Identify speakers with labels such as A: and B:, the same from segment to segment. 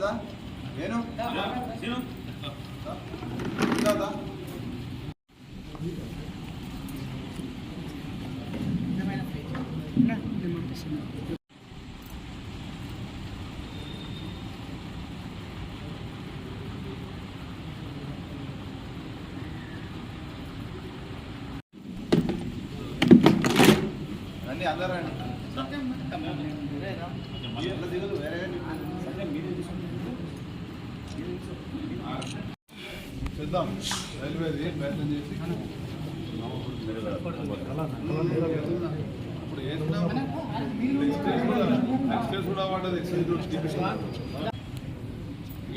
A: అందరూ చూద్దాం రైల్వేది ప్రయత్నం చేసి ఇప్పుడు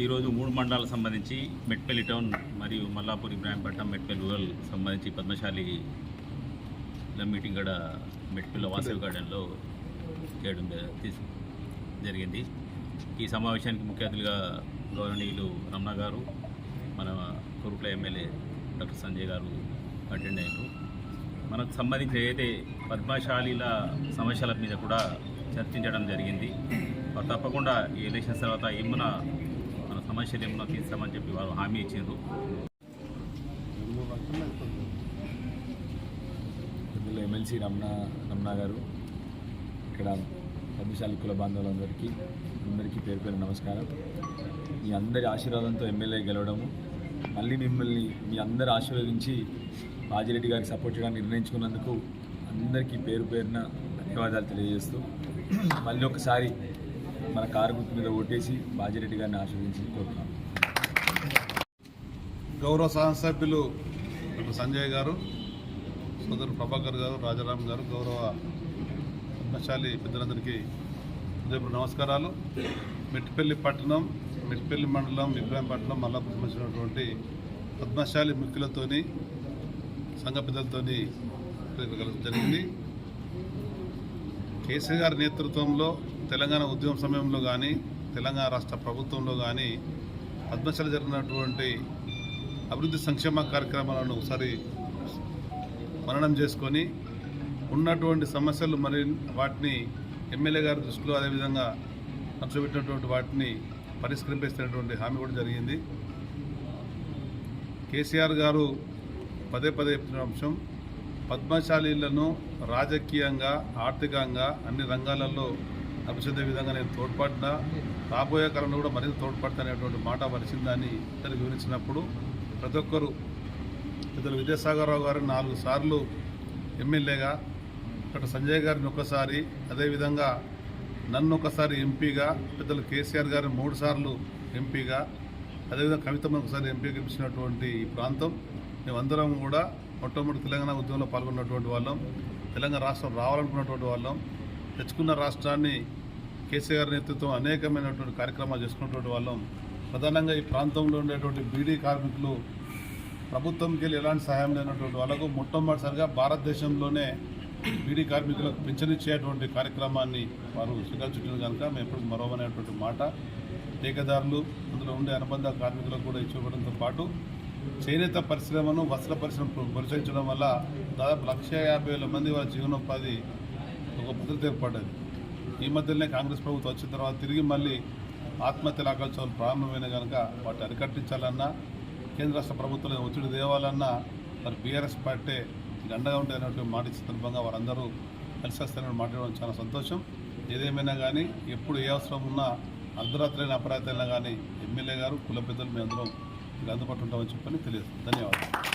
B: ఈరోజు 3 మండలాలకు సంబంధించి మెట్పల్లి టౌన్ మరియు మల్లాపూర్ ఇబ్రాహీంపట్నం మెట్పల్లి రూరల్ సంబంధించి పద్మశాలి మీటింగ్ కూడా మెట్పల్లి వాసవి గార్డెన్లో చేయడం జరిగింది. ఈ సమావేశానికి ముఖ్య అతిథులుగా గౌరవనీయులు రమణ గారు, మన కురుట్ల ఎమ్మెల్యే డాక్టర్ సంజయ్ గారు అటెండ్ అయ్యారు. మనకు సంబంధించిన ఏదైతే పద్మశాలీల సమస్యల మీద కూడా చర్చించడం జరిగింది. తప్పకుండా ఈ ఎలక్షన్స్ తర్వాత ఏమున్నా మన సమస్యలు ఏమన్నా తీస్తామని చెప్పి వారు హామీ ఇచ్చారు.
C: ఎమ్మెల్సీ రమణ గారు, ఇక్కడ పద్మశాలి కుల బాంధవులందరికీ పేరు పేరు నమస్కారం. మీ అందరి ఆశీర్వాదంతో ఎమ్మెల్యే గెలవడము, మళ్ళీ మిమ్మల్ని మీ అందరు ఆశీర్వదించి బాజిరెడ్డి గారికి సపోర్ట్ చేయడానికి నిర్ణయించుకున్నందుకు అందరికీ పేరు పేరున ధన్యవాదాలు తెలియజేస్తూ మళ్ళీ ఒకసారి మన కారు గుర్తు మీద ఓటేసి బాజిరెడ్డి గారిని ఆశీర్వదించి కోరుతున్నాం.
A: గౌరవ శాసనసభ్యులు సంజయ్ గారు, సోదరు ప్రభాకర్ గారు, రాజారాం గారు, గౌరవ పద్మశాలి పెద్దలందరికీ నమస్కారాలు. మెట్పల్లి పట్టణం, మెట్పల్లి మండలం, ఇబ్రాహీంపట్నం, మల్లాపూర్ సంబంధించినటువంటి పద్మశాలి ముఖ్యులతోని సంఘ పెద్దలతోని జరిగింది. కేసీఆర్ గారి నేతృత్వంలో తెలంగాణ ఉద్యమం సమయంలో కానీ, తెలంగాణ రాష్ట్ర ప్రభుత్వంలో కానీ పద్మశాలి జరిగినటువంటి అభివృద్ధి సంక్షేమ కార్యక్రమాలను ఒకసారి మననం చేసుకొని ఉన్నటువంటి సమస్యలు మరి వాటిని ఎమ్మెల్యే గారి దృష్టిలో అదేవిధంగా నచ్చబెట్టినటువంటి వాటిని పరిష్కరింపేస్తున్నటువంటి హామీ కూడా జరిగింది. కేసీఆర్ గారు పదే చెప్పిన అంశం, పద్మశాలీలను రాజకీయంగా, ఆర్థికంగా అన్ని రంగాలలో అభివృద్ధి విధంగా నేను తోడ్పడినా, రాబోయే కాలంలో కూడా మరింత తోడ్పడతానేటువంటి మాట వరిసిందని ఇతను వివరించినప్పుడు ప్రతి ఒక్కరు పెద్దలు విద్యాసాగరరావు గారు 4 సార్లు ఎమ్మెల్యేగా, డాక్టర్ సంజయ్ గారిని ఒకసారి, అదేవిధంగా నన్ను ఒకసారి ఎంపీగా, పెద్దలు కేసీఆర్ గారిని 3 సార్లు ఎంపీగా, అదేవిధంగా కవితమ్మను ఒకసారి ఎంపీగా గెలిచినటువంటి ఈ ప్రాంతం మేమందరం కూడా మొట్టమొదటి తెలంగాణ ఉద్యమంలో పాల్గొన్నటువంటి వాళ్ళం, తెలంగాణ రాష్ట్రం రావాలనుకున్నటువంటి వాళ్ళం, తెచ్చుకున్న రాష్ట్రాన్ని కేసీఆర్ నేతృత్వం అనేకమైనటువంటి కార్యక్రమాలు చేసుకున్నటువంటి వాళ్ళం. ప్రధానంగా ఈ ప్రాంతంలో ఉండేటువంటి బీడీ కార్మికులు ప్రభుత్వంకి వెళ్ళి ఎలాంటి సహాయం లేనటువంటి వాళ్ళకు మొట్టమొదటిసారిగా భారతదేశంలోనే బీడీ కార్మికులకు పింఛనిచ్చేటువంటి కార్యక్రమాన్ని వారు శ్రీకారం చుట్టిన కనుక మేము ఎప్పుడు మరోవనేటువంటి మాట. ఠేకేదారులు, అందులో ఉండే అనుబంధ కార్మికులకు కూడా ఇచ్చివ్వడంతో పాటు చేనేత పరిశ్రమను, వస్త్ర పరిశ్రమను ప్రోత్సహించడం వల్ల దాదాపు 150,000 మంది వారి జీవనోపాధి ఒక భద్రత ఏర్పడ్డది. ఈ మధ్యలోనే కాంగ్రెస్ ప్రభుత్వం వచ్చిన తర్వాత తిరిగి మళ్ళీ ఆత్మహత్యల ఆకల్చోలు ప్రారంభమైన కనుక వాటిని అరికట్టించాలన్నా, కేంద్ర రాష్ట్ర ప్రభుత్వాలను ఒత్తిడి తేవాలన్నా మరి బీఆర్ఎస్ పార్టీ అండగా ఉంటాయన్నటువంటి మాట సందర్భంగా వారందరూ కలిసి వస్తారని మాట్లాడడం చాలా సంతోషం. ఏదేమైనా కానీ ఎప్పుడు ఏ అవసరం ఉన్నా అర్ధరాత్రి అయినా అపరాత్రి అయినా కానీ ఎమ్మెల్యే గారు, కుల పెద్దలు మీ అందరం అందుబాటులో ఉంటామని చెప్పని తెలియదు. ధన్యవాదాలు.